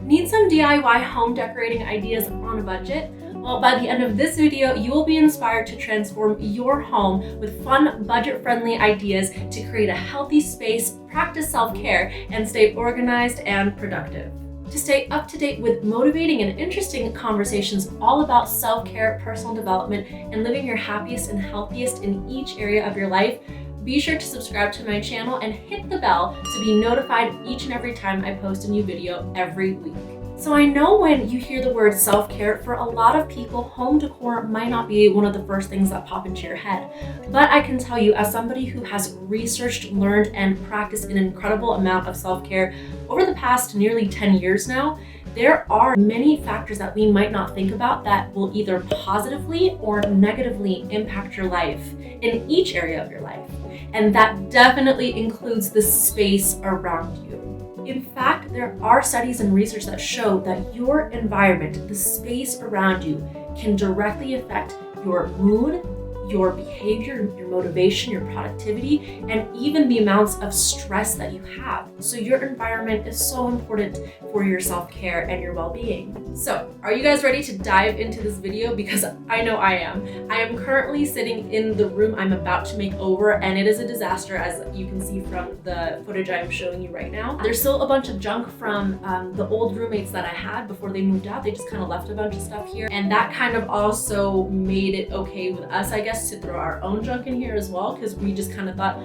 Need some DIY home decorating ideas on a budget? Well, by the end of this video, you will be inspired to transform your home with fun, budget-friendly ideas to create a healthy space, practice self-care, and stay organized and productive. To stay up to date with motivating and interesting conversations all about self-care, personal development, and living your happiest and healthiest in each area of your life, be sure to subscribe to my channel and hit the bell to be notified each and every time I post a new video every week. So I know when you hear the word self-care, for a lot of people, home decor might not be one of the first things that pop into your head. But I can tell you, as somebody who has researched, learned, and practiced an incredible amount of self-care over the past nearly 10 years now, there are many factors that we might not think about that will either positively or negatively impact your life in each area of your life. And that definitely includes the space around you. In fact, there are studies and research that show that your environment, the space around you, can directly affect your mood, your behavior, your motivation, your productivity, and even the amounts of stress that you have. So your environment is so important for your self-care and your well-being. So, are you guys ready to dive into this video? Because I know I am. I am currently sitting in the room I'm about to make over, and it is a disaster, as you can see from the footage I'm showing you right now. There's still a bunch of junk from the old roommates that I had before they moved out. They just kind of left a bunch of stuff here, and that kind of also made it okay with us, I guess, to throw our own junk in here as well, because we just kind of thought,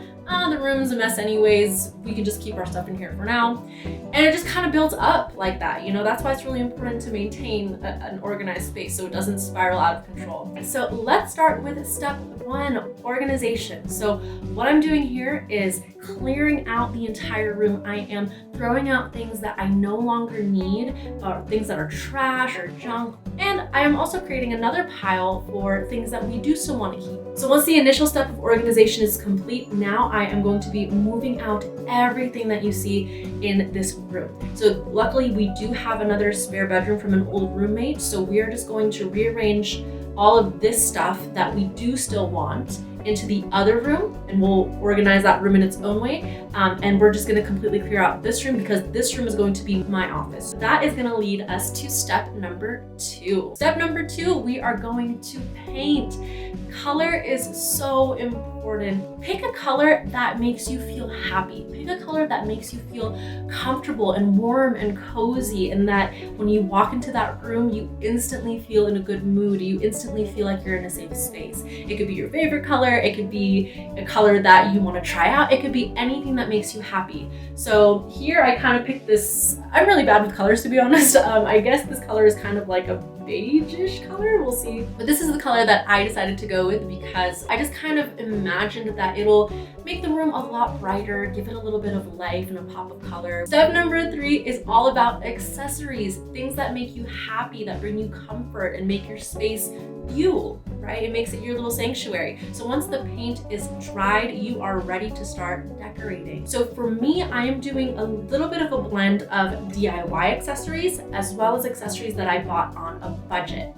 the room's a mess anyways, we can just keep our stuff in here for now. And it just kind of builds up like that, that's why it's really important to maintain an organized space so it doesn't spiral out of control. So let's start with step 1, organization. So what I'm doing here is clearing out the entire room. I am throwing out things that I no longer need, or things that are trash or junk. And I am also creating another pile for things that we do still want to keep. So once the initial step of organization is complete, now I am going to be moving out everything that you see in this room. So luckily we do have another spare bedroom from an old roommate. So we are just going to rearrange all of this stuff that we do still want into the other room, and we'll organize that room in its own way. And we're just gonna completely clear out this room because this room is going to be my office. That is gonna lead us to step number 2. Step number 2, we are going to paint. Color is so important. Pick a color that makes you feel happy. Pick a color that makes you feel comfortable and warm and cozy, and that when you walk into that room, you instantly feel in a good mood. You instantly feel like you're in a safe space. It could be your favorite color. It could be a color that you want to try out. It could be anything that makes you happy. So here I kind of picked this. I'm really bad with colors, to be honest. I guess this color is kind of like a beige-ish color, we'll see. But this is the color that I decided to go with because I just kind of imagined that it'll make the room a lot brighter, give it a little bit of life and a pop of color. Step number 3 is all about accessories, things that make you happy, that bring you comfort and make your space you, right? It makes it your little sanctuary. So once the paint is dried, you are ready to start decorating. So for me, I am doing a little bit of a blend of DIY accessories as well as accessories that I bought on a budget.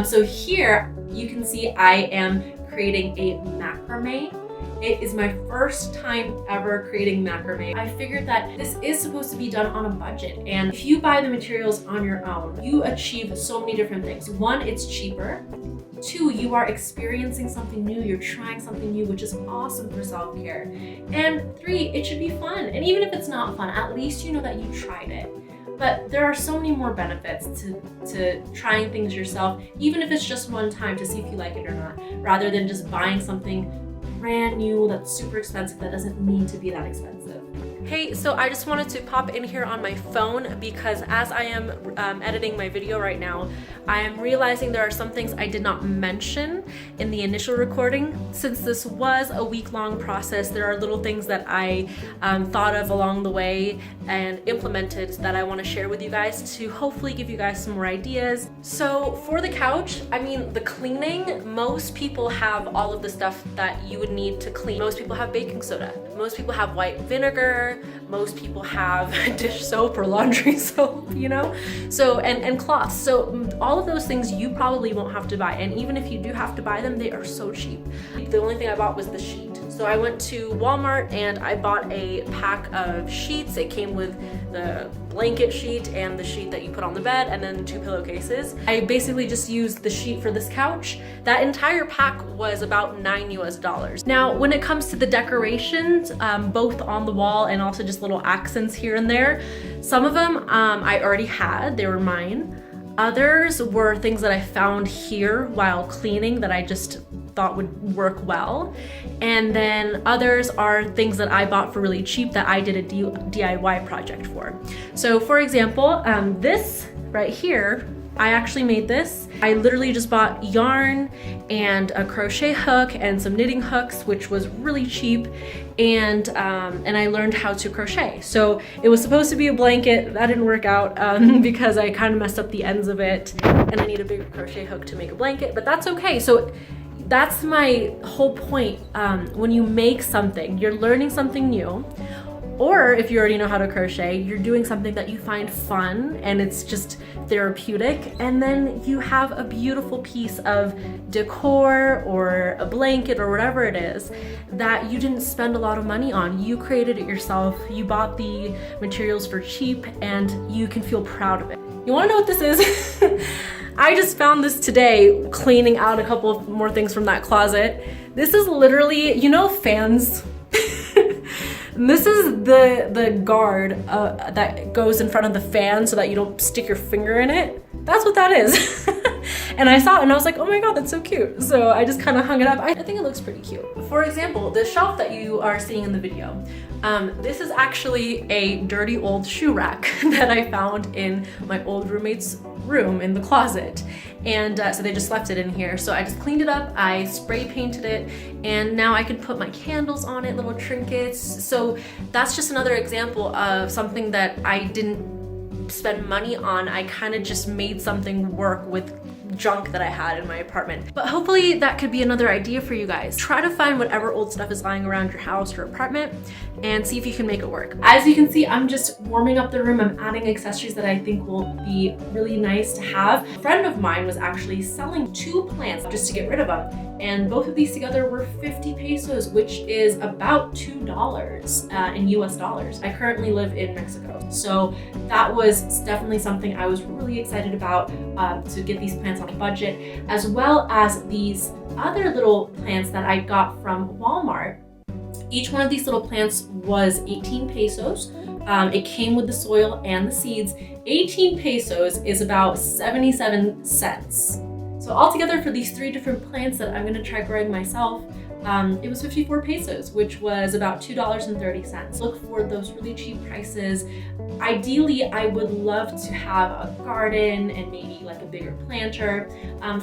So here you can see I am creating a macrame. It is my first time ever creating macrame. I figured that this is supposed to be done on a budget, and if you buy the materials on your own, you achieve so many different things. 1, it's cheaper. 2, you are experiencing something new, you're trying something new, which is awesome for self-care. And 3, it should be fun. And even if it's not fun, at least you know that you tried it. But there are so many more benefits to trying things yourself, even if it's just one time to see if you like it or not, rather than just buying something brand new that's super expensive that doesn't need to be that expensive. Hey, so I just wanted to pop in here on my phone because as I am editing my video right now, I am realizing there are some things I did not mention in the initial recording. Since this was a week-long process, there are little things that I thought of along the way and implemented that I want to share with you guys to hopefully give you guys some more ideas. So for the couch, the cleaning, most people have all of the stuff that you would need to clean. Most people have baking soda. Most people have white vinegar. Most people have dish soap or laundry soap, So, and cloths. So all of those things you probably won't have to buy. And even if you do have to buy them, they are so cheap. The only thing I bought was the sheet. So I went to Walmart and I bought a pack of sheets. It came with the blanket sheet and the sheet that you put on the bed, and then 2 pillowcases. I basically just used the sheet for this couch. That entire pack was about $9 US. Now, when it comes to the decorations, both on the wall and also just little accents here and there, some of them I already had, they were mine. Others were things that I found here while cleaning that I just thought would work well. And then others are things that I bought for really cheap that I did a DIY project for. So for example, this right here, I actually made this. I literally just bought yarn and a crochet hook and some knitting hooks, which was really cheap, and I learned how to crochet. So it was supposed to be a blanket. That didn't work out because I kind of messed up the ends of it, and I need a bigger crochet hook to make a blanket, but that's okay. So that's my whole point. When you make something, you're learning something new. Or if you already know how to crochet, you're doing something that you find fun and it's just therapeutic, and then you have a beautiful piece of decor or a blanket or whatever it is that you didn't spend a lot of money on. You created it yourself, you bought the materials for cheap, and you can feel proud of it. You wanna know what this is? I just found this today cleaning out a couple of more things from that closet. This is literally, you know, fans? This is the guard that goes in front of the fan so that you don't stick your finger in it. That's what that is. And I saw it and I was like, oh my God, that's so cute. So I just kind of hung it up. I think it looks pretty cute. For example, the shelf that you are seeing in the video, this is actually a dirty old shoe rack that I found in my old roommate's room in the closet. And so they just left it in here. So I just cleaned it up, I spray painted it, and now I can put my candles on it, little trinkets. So that's just another example of something that I didn't spend money on. I kind of just made something work with junk that I had in my apartment. But hopefully that could be another idea for you guys. Try to find whatever old stuff is lying around your house or apartment and see if you can make it work. As you can see, I'm just warming up the room. I'm adding accessories that I think will be really nice to have. A friend of mine was actually selling 2 plants just to get rid of them. And both of these together were 50 pesos, which is about $2 in US dollars. I currently live in Mexico. So that was definitely something I was really excited about, to get these plants on a budget, as well as these other little plants that I got from Walmart. Each one of these little plants was 18 pesos. It came with the soil and the seeds. 18 pesos is about 77 cents. So altogether for these 3 different plants that I'm gonna try growing myself, it was 54 pesos, which was about $2.30. Look for those really cheap prices. Ideally, I would love to have a garden and maybe like a bigger planter.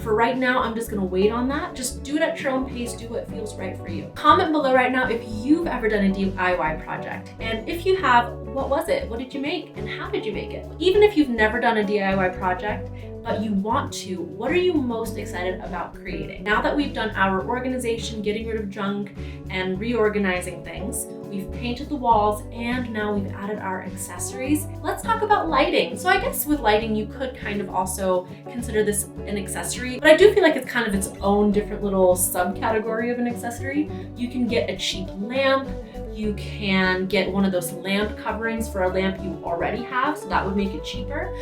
For right now, I'm just gonna wait on that. Just do it at your own pace, do what feels right for you. Comment below right now if you've ever done a DIY project. And if you have, what was it? What did you make? And how did you make it? Even if you've never done a DIY project, but you want to, what are you most excited about creating? Now that we've done our organization, getting rid of junk and reorganizing things, we've painted the walls, and now we've added our accessories. Let's talk about lighting. So I guess with lighting, you could kind of also consider this an accessory, but I do feel like it's kind of its own different little subcategory of an accessory. You can get a cheap lamp. You can get one of those lamp coverings for a lamp you already have, so that would make it cheaper.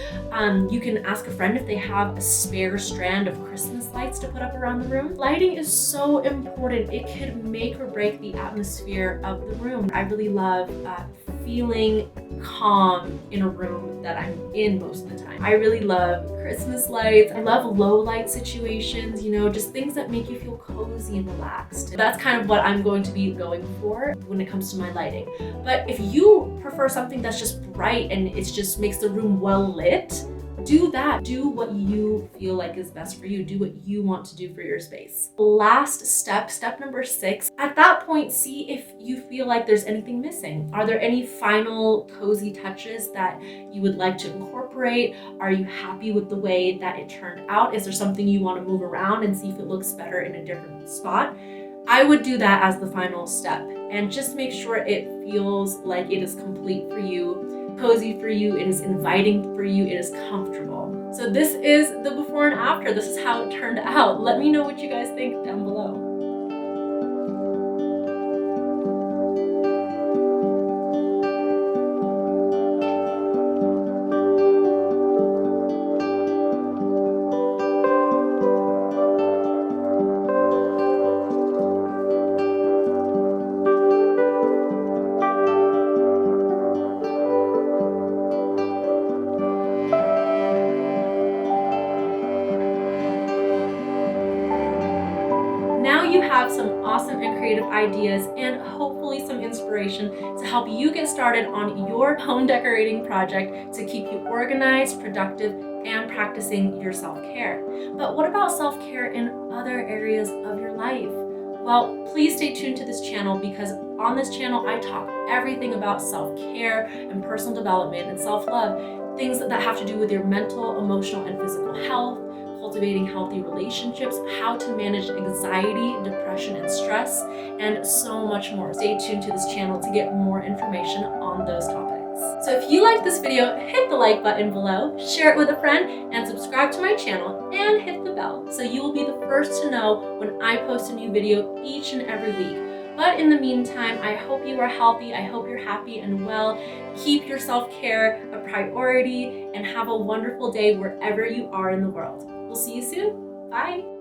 You can ask a friend if they have a spare strand of Christmas lights to put up around the room. Lighting is so important. It could make or break the atmosphere of the room. I really love feeling calm in a room that I'm in most of the time. I really love Christmas lights. I love low light situations, you know, just things that make you feel cozy and relaxed. That's kind of what I'm going to be going for when it comes to my lighting. But if you prefer something that's just bright and it just makes the room well lit, do that. Do what you feel like is best for you. Do what you want to do for your space. Last step, step number 6. At that point, see if you feel like there's anything missing. Are there any final cozy touches that you would like to incorporate? Are you happy with the way that it turned out? Is there something you want to move around and see if it looks better in a different spot? I would do that as the final step and just make sure it feels like it is complete for you, cozy for you, it is inviting for you, it is comfortable. So this is the before and after. This is how it turned out. Let me know what you guys think down below. have some awesome and creative ideas and hopefully some inspiration to help you get started on your home decorating project to keep you organized, productive, and practicing your self-care. But what about self-care in other areas of your life? Well, please stay tuned to this channel because on this channel I talk everything about self-care and personal development and self-love, things that have to do with your mental, emotional, and physical health, cultivating healthy relationships, how to manage anxiety, depression, and stress, and so much more. Stay tuned to this channel to get more information on those topics. So if you liked this video, hit the like button below, share it with a friend, and subscribe to my channel, and hit the bell so you will be the first to know when I post a new video each and every week. But in the meantime, I hope you are healthy, I hope you're happy and well. Keep your self-care a priority, and have a wonderful day wherever you are in the world. We'll see you soon. Bye.